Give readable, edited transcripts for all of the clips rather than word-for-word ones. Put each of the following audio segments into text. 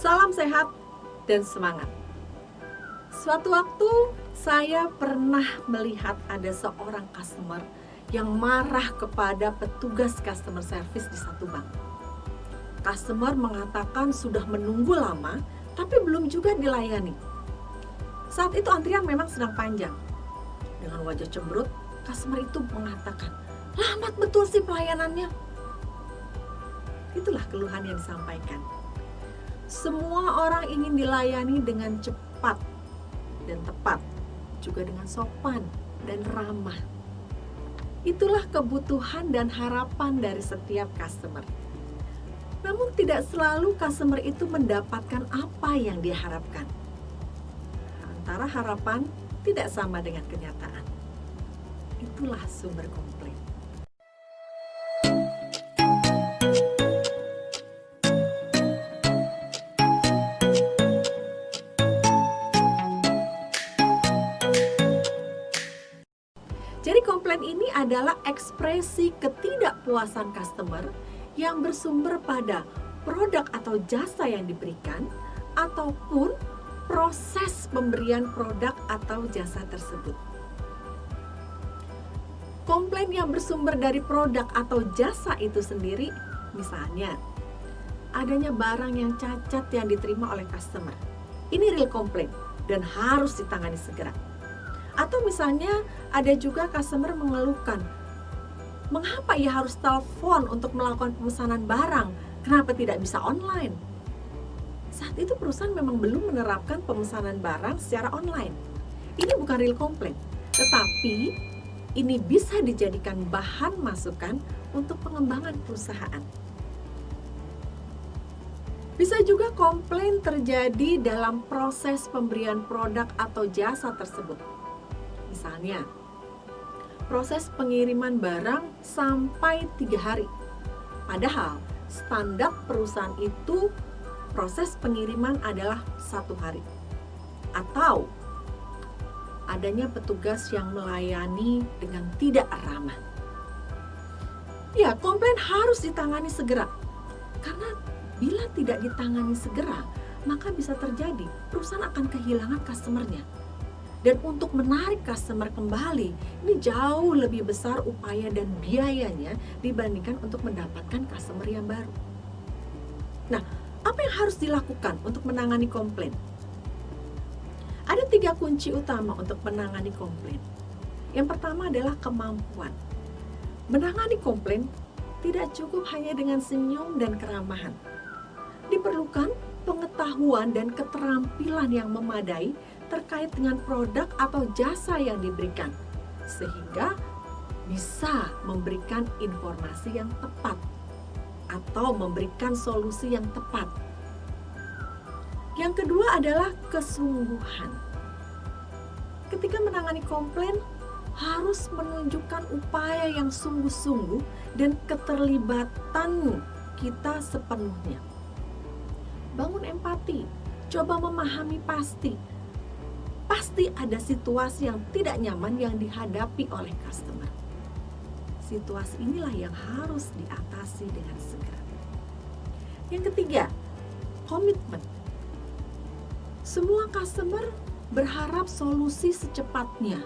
Salam sehat dan semangat. Suatu waktu saya pernah melihat ada seorang customer yang marah kepada petugas customer service di satu bank. Customer mengatakan sudah menunggu lama, tapi belum juga dilayani. Saat itu antrian memang sedang panjang. Dengan wajah cemberut, customer itu mengatakan, "Lambat betul sih pelayanannya." Itulah keluhan yang disampaikan. Semua orang ingin dilayani dengan cepat dan tepat, juga dengan sopan dan ramah. Itulah kebutuhan dan harapan dari setiap customer. Namun tidak selalu customer itu mendapatkan apa yang dia harapkan. Antara harapan tidak sama dengan kenyataan. Itulah sumber komplain. Jadi komplain ini adalah ekspresi ketidakpuasan customer yang bersumber pada produk atau jasa yang diberikan ataupun proses pemberian produk atau jasa tersebut. Komplain yang bersumber dari produk atau jasa itu sendiri, misalnya adanya barang yang cacat yang diterima oleh customer. Ini real komplain dan harus ditangani segera. Atau misalnya ada juga customer mengeluhkan, mengapa ia harus telepon untuk melakukan pemesanan barang? Kenapa tidak bisa online? Saat itu perusahaan memang belum menerapkan pemesanan barang secara online. Ini bukan real komplain, tetapi ini bisa dijadikan bahan masukan untuk pengembangan perusahaan. Bisa juga komplain terjadi dalam proses pemberian produk atau jasa tersebut. Misalnya, proses pengiriman barang sampai 3 hari. Padahal standar perusahaan itu proses pengiriman adalah 1 hari. Atau adanya petugas yang melayani dengan tidak ramah. Ya, komplain harus ditangani segera. Karena bila tidak ditangani segera, maka bisa terjadi perusahaan akan kehilangan customer-nya. Dan untuk menarik customer kembali, ini jauh lebih besar upaya dan biayanya dibandingkan untuk mendapatkan customer yang baru. Nah, apa yang harus dilakukan untuk menangani komplain? Ada 3 kunci utama untuk menangani komplain. Yang pertama adalah kemampuan. Menangani komplain tidak cukup hanya dengan senyum dan keramahan. Diperlukan pengetahuan dan keterampilan yang memadai terkait dengan produk atau jasa yang diberikan, sehingga bisa memberikan informasi yang tepat atau memberikan solusi yang tepat. Yang kedua adalah kesungguhan. Ketika menangani komplain, harus menunjukkan upaya yang sungguh-sungguh dan keterlibatan kita sepenuhnya. Bangun empati, coba memahami pasti ada situasi yang tidak nyaman yang dihadapi oleh customer. Situasi inilah yang harus diatasi dengan segera. Yang ketiga, komitmen. Semua customer berharap solusi secepatnya.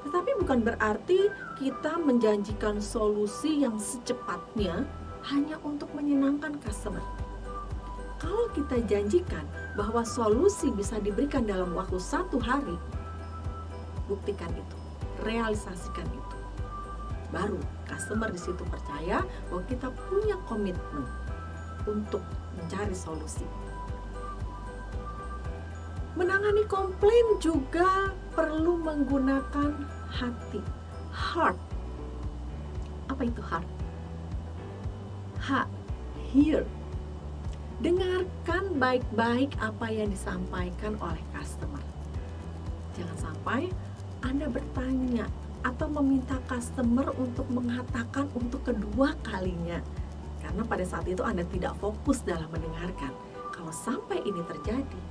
Tetapi bukan berarti kita menjanjikan solusi yang secepatnya hanya untuk menyenangkan customer. Kalau kita janjikan bahwa solusi bisa diberikan dalam waktu 1 hari, buktikan itu, realisasikan itu. Baru customer di situ percaya bahwa kita punya komitmen untuk mencari solusi. Menangani komplain juga perlu menggunakan hati, heart. Apa itu heart? Hear. Dengarkan baik-baik apa yang disampaikan oleh customer. Jangan sampai Anda bertanya atau meminta customer untuk mengatakan untuk kedua kalinya. Karena pada saat itu Anda tidak fokus dalam mendengarkan. Kalau sampai ini terjadi,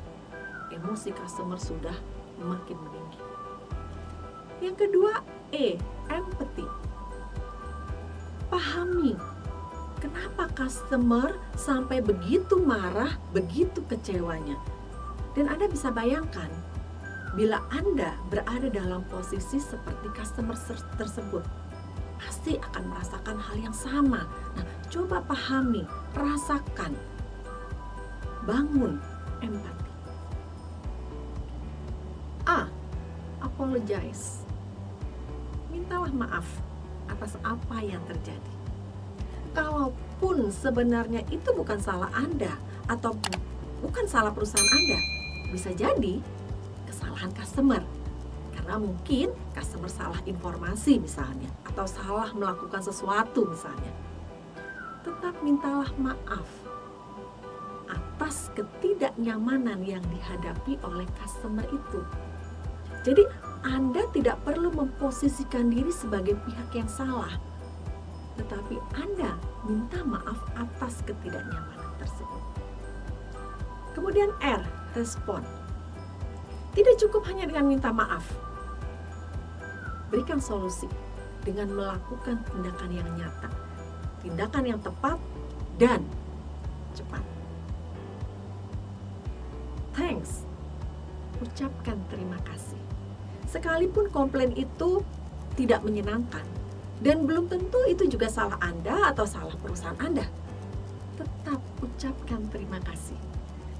emosi customer sudah makin meninggi. Yang kedua, empathy. Pahami Kenapa customer sampai begitu marah, begitu kecewanya? Dan Anda bisa bayangkan, bila Anda berada dalam posisi seperti customer tersebut, pasti akan merasakan hal yang sama. Nah, coba pahami, rasakan, bangun empati. A. Apologize. Mintalah maaf atas apa yang terjadi. Kalaupun sebenarnya itu bukan salah Anda atau bukan salah perusahaan Anda, bisa jadi kesalahan customer. Karena mungkin customer salah informasi misalnya, atau salah melakukan sesuatu misalnya. Tetap mintalah maaf atas ketidaknyamanan yang dihadapi oleh customer itu. Jadi Anda tidak perlu memposisikan diri sebagai pihak yang salah, tetapi Anda minta maaf atas ketidaknyamanan tersebut. Kemudian R, respon. Tidak cukup hanya dengan minta maaf. Berikan solusi dengan melakukan tindakan yang nyata, tindakan yang tepat dan cepat. Thanks. Ucapkan terima kasih. Sekalipun komplain itu tidak menyenangkan dan belum tentu itu juga salah Anda atau salah perusahaan Anda, tetap ucapkan terima kasih.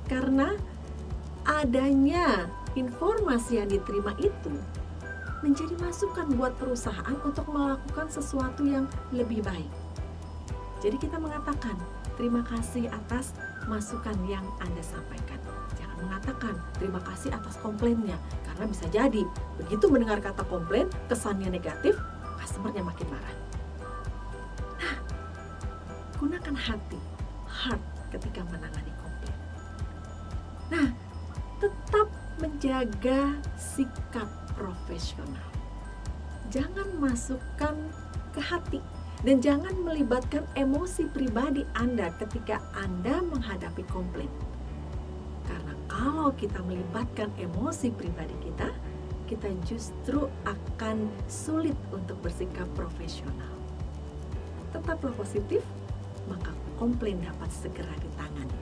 Karena adanya informasi yang diterima itu menjadi masukan buat perusahaan untuk melakukan sesuatu yang lebih baik. Jadi kita mengatakan terima kasih atas masukan yang Anda sampaikan. Jangan mengatakan terima kasih atas komplainnya, karena bisa jadi begitu mendengar kata komplain kesannya negatif, customernya makin marah. Nah, gunakan hati, heart ketika menangani komplain. Nah, tetap menjaga sikap profesional. Jangan masukkan ke hati dan jangan melibatkan emosi pribadi Anda ketika Anda menghadapi komplain. Karena kalau kita melibatkan emosi pribadi kita justru akan sulit untuk bersikap profesional. Tetaplah positif, maka komplain dapat segera ditangani.